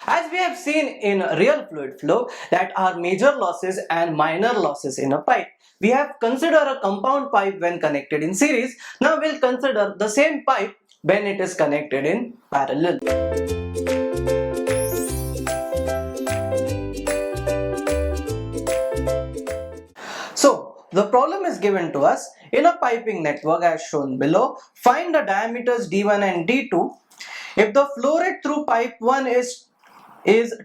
As we have seen in real fluid flow that are major losses and minor losses in a pipe, we have considered a compound pipe when connected in series. Now we'll consider the same pipe when it is connected in parallel. So the problem is given to us in a piping network as shown below. Find the diameters D1 and D2 if the flow rate through pipe 1 is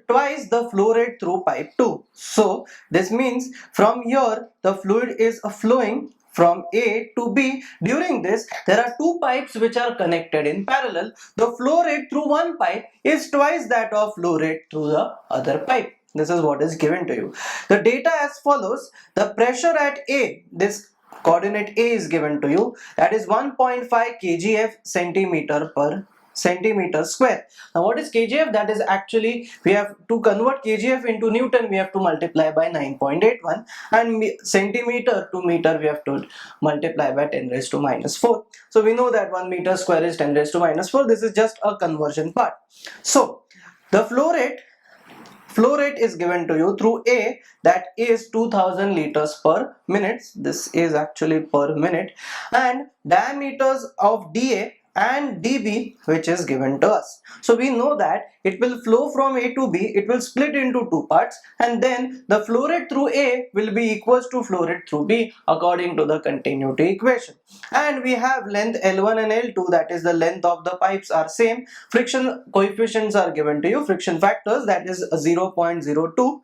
twice the flow rate through pipe 2. So this means from here the fluid is flowing from A to B. During this there are two pipes which are connected in parallel. The flow rate through one pipe is twice that of flow rate through the other pipe. This is what is given to you. The data as follows. The pressure at A, this coordinate A is given to you, that is 1.5 kgf centimeter per centimeter square. Now what is kgf? That is actually, we have to convert kgf into Newton, we have to multiply by 9.81, and centimeter to meter we have to multiply by 10 raised to minus 4. So we know that 1 meter square is 10 raised to minus 4. This is just a conversion part. So the flow rate is given to you through A, that is 2000 liters per minute. This is actually per minute, and diameters of dA and dB which is given to us. So we know that it will flow from A to B, it will split into two parts, and then the flow rate through A will be equals to flow rate through B according to the continuity equation. And we have length L1 and L2, that is the length of the pipes are same. Friction coefficients are given to you, friction factors, that is 0.02,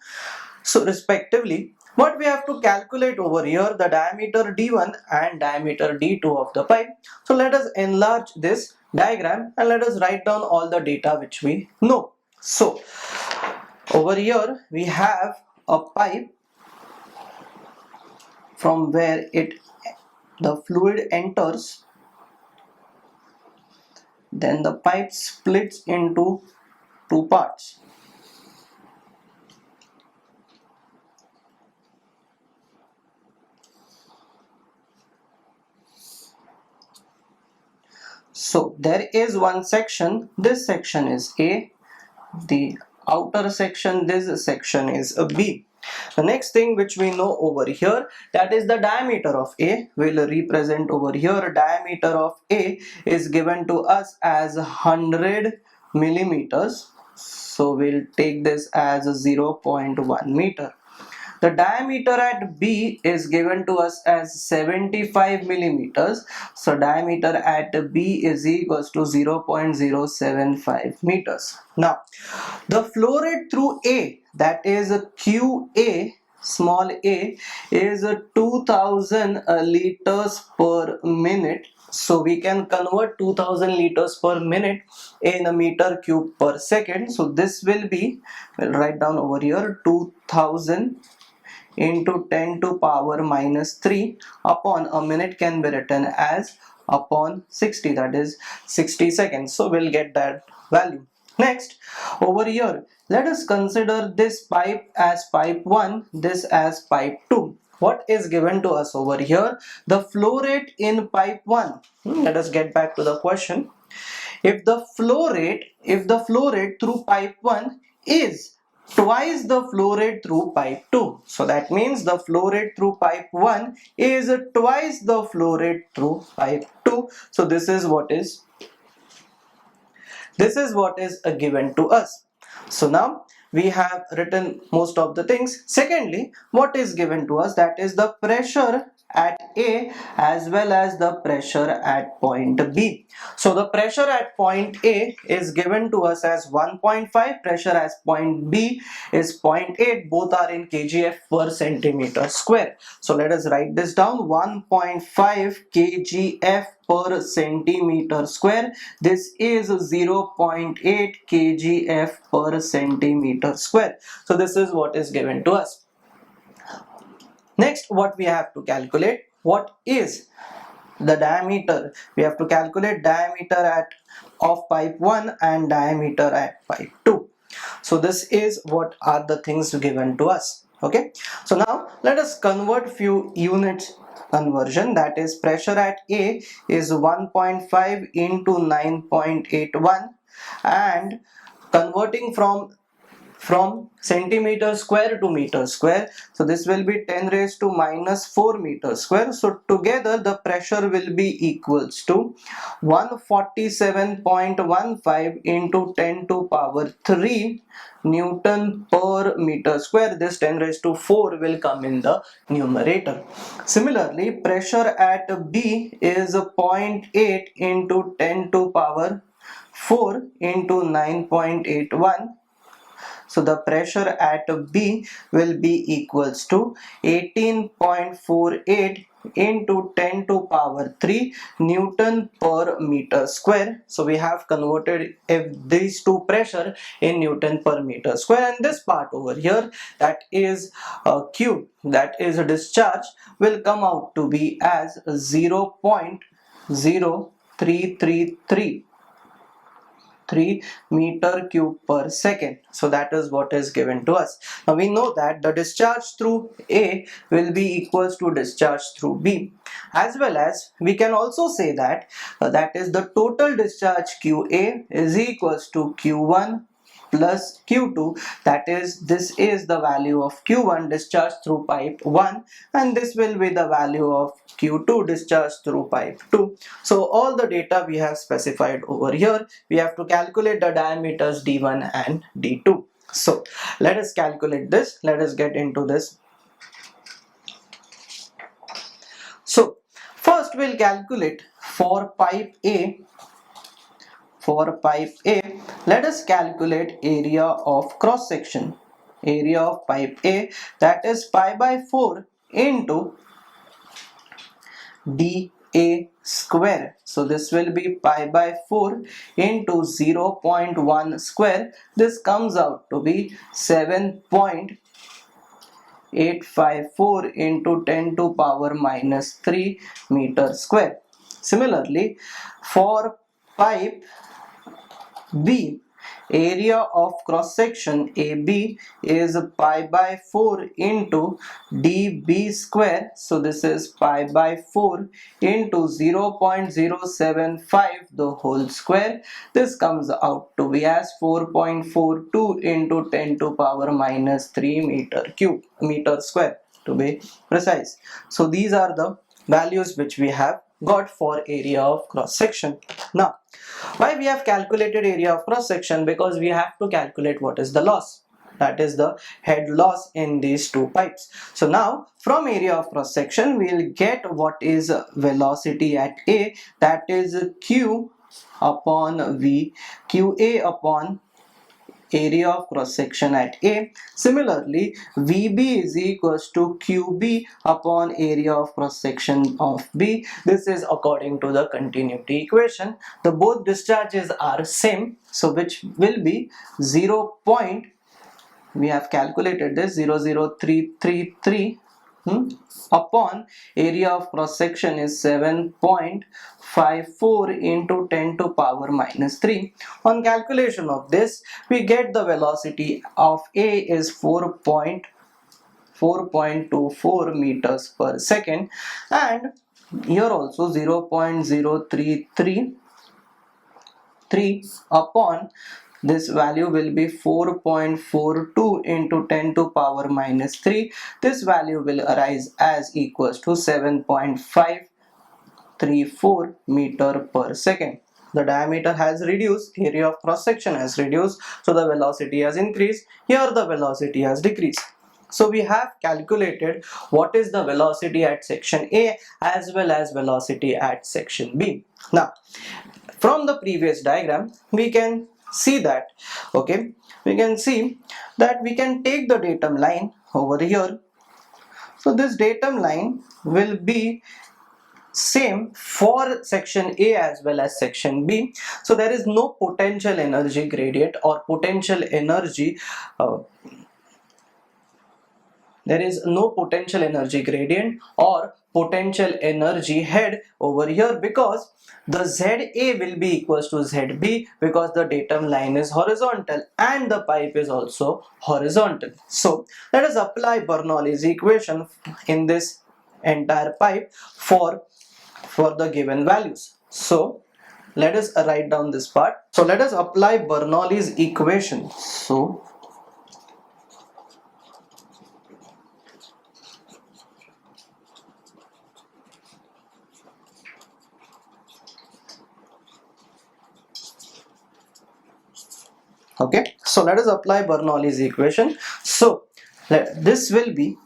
so respectively. What we have to calculate over here, the diameter D1 and diameter D2 of the pipe. So let us enlarge this diagram and let us write down all the data which we know. So over here we have a pipe from where the fluid enters, then the pipe splits into two parts. So there is one section, this section is A, the outer section, this section is a B. The next thing which we know over here, that is the diameter of A. We'll represent over here, diameter of A is given to us as 100 millimeters. So we'll take this as 0.1 meter. The diameter at B is given to us as 75 millimeters. So diameter at B is equals to 0.075 meters. Now the flow rate through A, that is QA, small a, is 2000 liters per minute. So we can convert 2000 liters per minute in a meter cube per second. So this will be, we'll write down over here, 2000 into 10 to power minus 3 upon a minute can be written as upon 60, that is 60 seconds. So we'll get that value. Next, over here, let us consider this pipe as pipe 1, this as pipe 2. What is given to us over here? The flow rate in pipe 1. Let us get back to the question. If the flow rate through pipe 1 is twice the flow rate through pipe 2. So that means the flow rate through pipe 1 is twice the flow rate through pipe 2. So this is what is given to us. So now we have written most of the things. Secondly, what is given to us? That is the pressure at A as well as the pressure at point B. So the pressure at point A is given to us as 1.5, pressure at point B is 0.8, both are in kgf per centimeter square. So let us write this down, 1.5 kgf per centimeter square. This is 0.8 kgf per centimeter square. So this is what is given to us. Next, what we have to calculate, what is the diameter? We have to calculate diameter of pipe 1 and diameter at pipe 2. So this is what are the things given to us. Okay, so now let us convert few units conversion. That is, pressure at A is 1.5 into 9.81, and converting from from centimeter square to meter square. So this will be 10 raised to minus 4 meter square. So together the pressure will be equals to 147.15 into 10 to power 3 Newton per meter square. This 10 raised to 4 will come in the numerator. Similarly, pressure at B is 0.8 into 10 to power 4 into 9.81. So the pressure at B will be equals to 18.48 into 10 to power 3 Newton per meter square. So we have converted these two pressure in Newton per meter square, and this part over here, that is Q, that is a discharge, will come out to be as 0.0333 meter cube per second. So that is what is given to us. Now we know that the discharge through A will be equals to discharge through B, as well as we can also say that that is the total discharge QA is equals to Q1 plus Q2, that is, this is the value of Q1 discharged through pipe 1, and this will be the value of Q2 discharged through pipe 2. So all the data we have specified over here. We have to calculate the diameters D1 and D2. So let us calculate this. Let us get into this. So first we'll calculate for pipe A. For pipe A, let us calculate area of cross section. Area of pipe A, that is pi by 4 into dA square. So this will be pi by 4 into 0.1 square. This comes out to be 7.854 into 10 to power minus 3 meter square. Similarly, for pipe B, area of cross section AB is pi by 4 into dB square. So this is pi by 4 into 0.075 the whole square. This comes out to be as 4.42 into 10 to power minus 3 meter square to be precise. So these are the values which we have got for area of cross section. Now, why we have calculated area of cross section? Because we have to calculate what is the loss, that is the head loss in these two pipes. So now from area of cross section we will get what is velocity at A, that is Q upon V, QA upon area of cross section at A. Similarly, VB is equals to QB upon area of cross section of B. This is according to the continuity equation. The both discharges are same, so which will be 0. We have calculated this 0.0333 upon area of cross section is 7.54 into 10 to power minus 3. On calculation of this, we get the velocity of A is 4.24 meters per second, and here also 0.0333 upon this value will be 4.42 into 10 to power minus 3. This value will arise as equals to 7.534 meter per second. The diameter has reduced, area of cross section has reduced, so the velocity has increased. Here the velocity has decreased. So we have calculated what is the velocity at section A as well as velocity at section B. Now, from the previous diagram, we can see that, we can take the datum line over here. So this datum line will be same for section A as well as section B. So there is no potential energy gradient or potential energy or potential energy head over here, because the ZA will be equals to ZB, because the datum line is horizontal and the pipe is also horizontal. So let us apply Bernoulli's equation in this entire pipe for the given values. So let us write down this part. So let us apply Bernoulli's equation. So So let us apply Bernoulli's equation. So this will be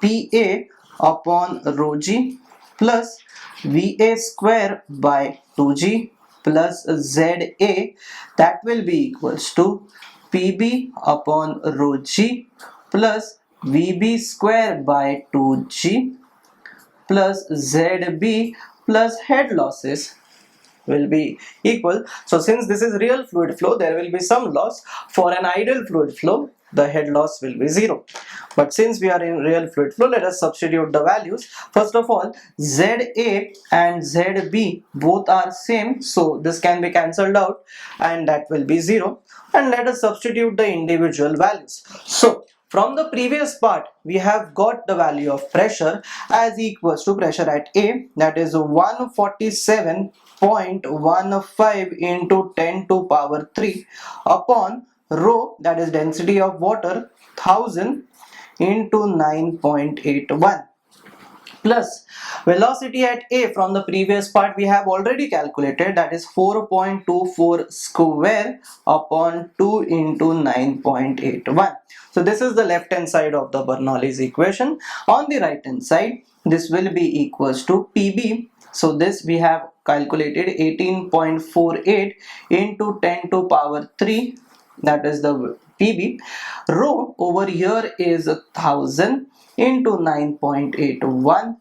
PA upon rho g plus VA square by 2g plus ZA, that will be equals to PB upon rho g plus VB square by 2g plus ZB plus head losses will be equal. So since this is real fluid flow, there will be some loss. For an ideal fluid flow, the head loss will be 0. But since we are in real fluid flow, let us substitute the values. First of all, ZA and ZB both are same, so this can be cancelled out and that will be 0. And let us substitute the individual values. So from the previous part, we have got the value of pressure as equals to pressure at A, that is 147.15 into 10 to power 3 upon rho, that is density of water, 1000 into 9.81, plus velocity at A from the previous part we have already calculated, that is 4.24 square upon 2 into 9.81. So this is the left hand side of the Bernoulli's equation. On the right hand side, this will be equals to PB. So this we have calculated 18.48 into 10 to power 3, that is the PB. Rho over here is 1000 into 9.81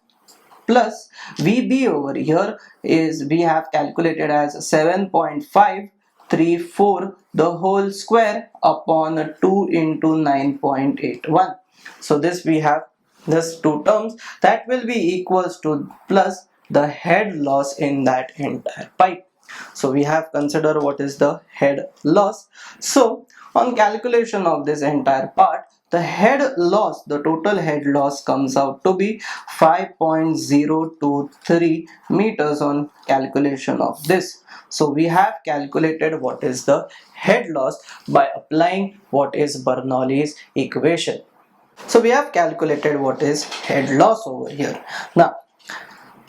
plus VB over here is we have calculated as 7.534 the whole square upon 2 into 9.81. So this we have this two terms, that will be equals to plus the head loss in that entire pipe. So we have considered what is the head loss. So on calculation of this entire part, the head loss, the total head loss comes out to be 5.023 meters on calculation of this. So we have calculated what is the head loss by applying what is Bernoulli's equation. So we have calculated what is head loss over here. Now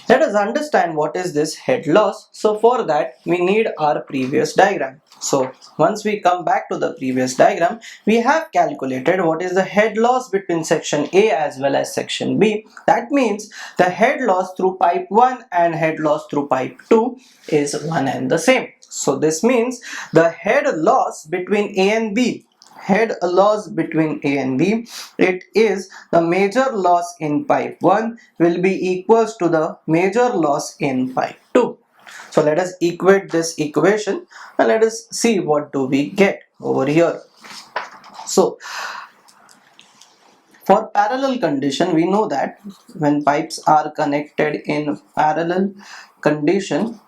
let us understand what is this head loss. So for that we need our previous diagram. So once we come back to the previous diagram, we have calculated what is the head loss between section A as well as section B. That means the head loss through pipe 1 and head loss through pipe 2 is one and the same. So this means the head loss between A and B, head loss between A and B, it is the major loss in pipe 1 will be equals to the major loss in pipe 2. So let us equate this equation and let us see what do we get over here. So for parallel condition, we know that when pipes are connected in parallel condition,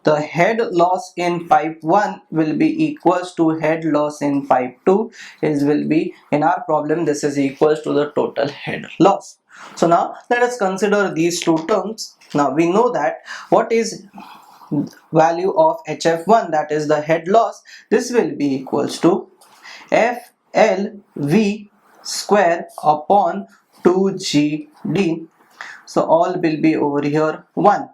the head loss in pipe 1 will be equals to head loss in pipe 2 will be, in our problem this is equals to the total head loss. So now let us consider these two terms. Now we know that what is value of HF1, that is the head loss, this will be equals to FLV square upon 2GD. So all will be over here 1,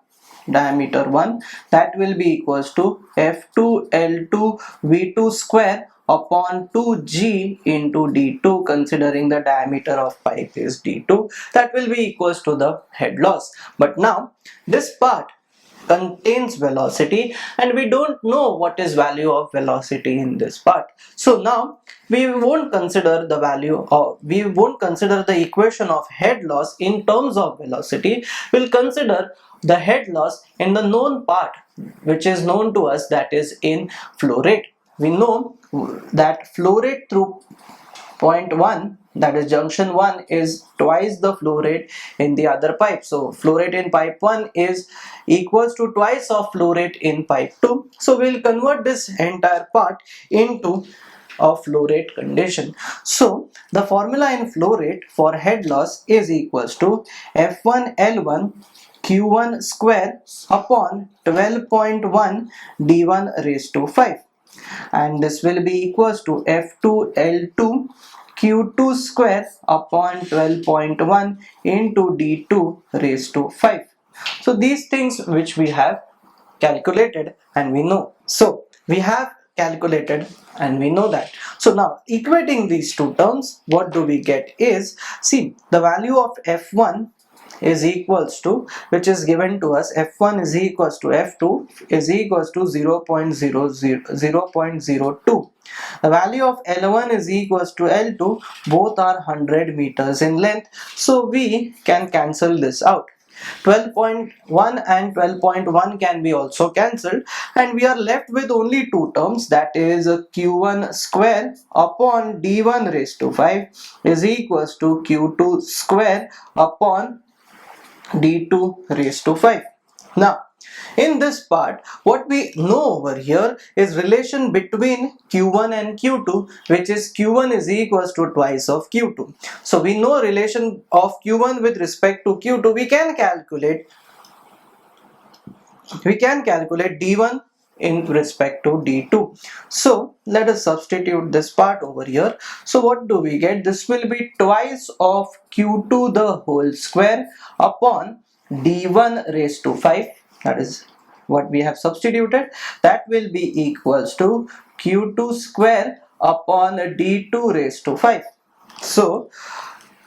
diameter 1, that will be equals to F2L2 V2 square upon 2G into D2, considering the diameter of pipe is D2, that will be equals to the head loss. But now this part contains velocity and we don't know what is value of velocity in this part. So now we won't consider the value of, we won't consider the equation of head loss in terms of velocity. We'll consider the head loss in the known part which is known to us, that is in flow rate. We know that flow rate through point 1, that is junction 1, is twice the flow rate in the other pipe. So flow rate in pipe 1 is equals to twice of flow rate in pipe 2. So we'll convert this entire part into a flow rate condition. So the formula in flow rate for head loss is equals to F1L1 Q1 square upon 12.1 D1 raised to 5, and this will be equals to F2L2 Q2 square upon 12.1 into D2 raised to 5. So these things which we have calculated and we know. So we have calculated and we know that. So now equating these two terms, what do we get is, see, the value of f1 is equals to, which is given to us, f1 is equals to f2 is equals to 0.02. The value of L1 is equals to L2, both are 100 meters in length, so we can cancel this out. 12.1 and 12.1 can be also cancelled, and we are left with only two terms, that is q1 square upon d1 raised to 5 is equals to q2 square upon d2 raised to 5. Now, in this part, what we know over here is relation between q1 and q2, which is q1 is equals to twice of q2. So we know relation of q1 with respect to q2. We can calculate d1 in respect to d2. So let us substitute this part over here. So what do we get? This will be twice of q2 the whole square upon d1 raised to 5. That is what we have substituted. That will be equals to q2 square upon d2 raised to 5. So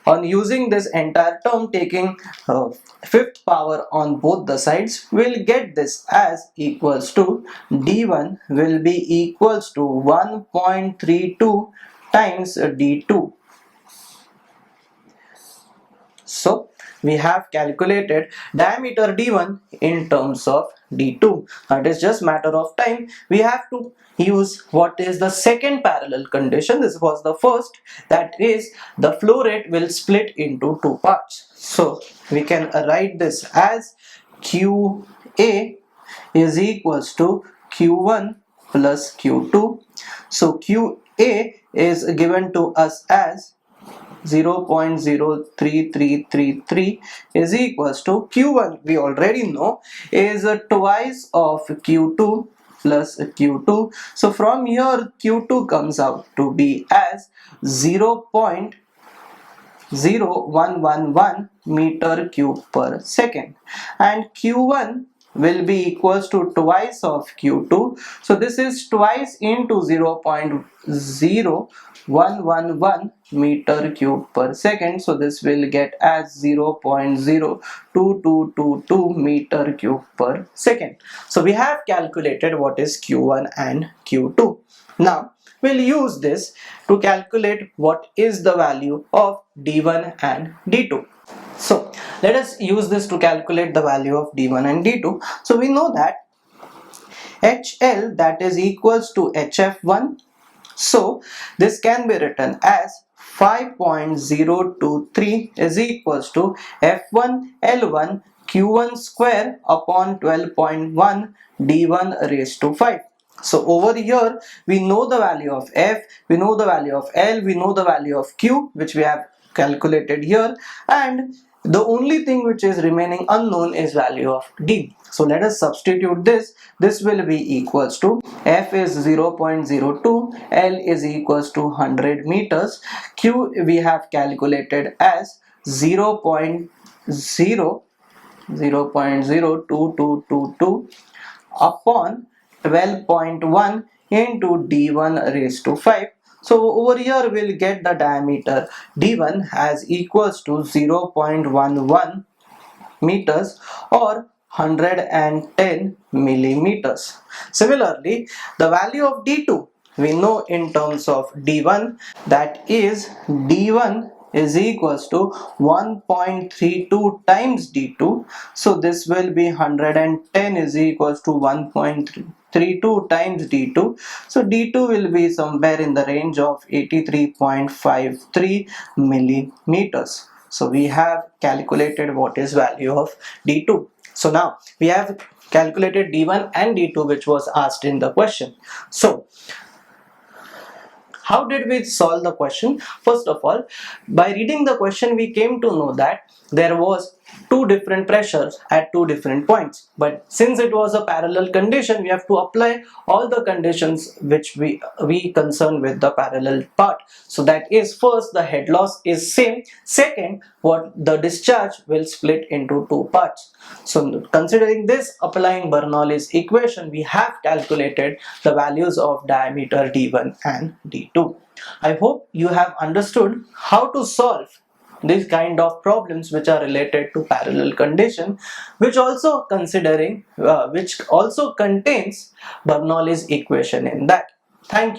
on using this entire term, taking fifth power on both the sides, we'll get this as equals to d1 will be equals to 1.32 times d2. So we have calculated diameter d1 in terms of d2. It is just matter of time. We have to use what is the second parallel condition. This was the first, that is the flow rate will split into two parts. So we can write this as qa is equals to q1 plus q2. So qa is given to us as 0.03333 is equals to q1, we already know, is twice of q2 plus q2. So from here q2 comes out to be as 0.0111 meter cube per second, and q1 will be equals to twice of q2. So this is twice into 0.0111 meter cube per second. So this will get as 0.02222 meter cube per second. So we have calculated what is q1 and q2. Now we'll use this to calculate what is the value of d1 and d2. So let us use this to calculate the value of d1 and d2. So we know that HL, that is equals to HF1. So this can be written as 5.023 is equals to F1 L1 Q1 square upon 12.1 D1 raised to 5. So over here we know the value of F, we know the value of L, we know the value of Q, which we have calculated here, and the only thing which is remaining unknown is value of D. So let us substitute this. This will be equals to F is 0.02, L is equals to 100 meters, Q we have calculated as 0.02222 upon 12.1 into d1 raised to 5. So over here we'll get the diameter d1 as equals to 0.11 meters or 110 millimeters. Similarly, the value of d2 we know in terms of d1, that is d1 is equals to 1.32 times d2. So this will be 110 is equals to 1.32 times d2. So d2 will be somewhere in the range of 83.53 millimeters. So we have calculated what is value of d2. So now we have calculated d1 and d2, which was asked in the question. So how did we solve the question? First of all, by reading the question we came to know that there was two different pressures at two different points. But since it was a parallel condition, we have to apply all the conditions which we concern with the parallel part. So that is, first, the head loss is same. Second, what the discharge will split into two parts. So considering this, applying Bernoulli's equation, we have calculated the values of diameter D1 and D2. I hope you have understood how to solve these kind of problems which are related to parallel condition, which also contains Bernoulli's equation in that. Thank you.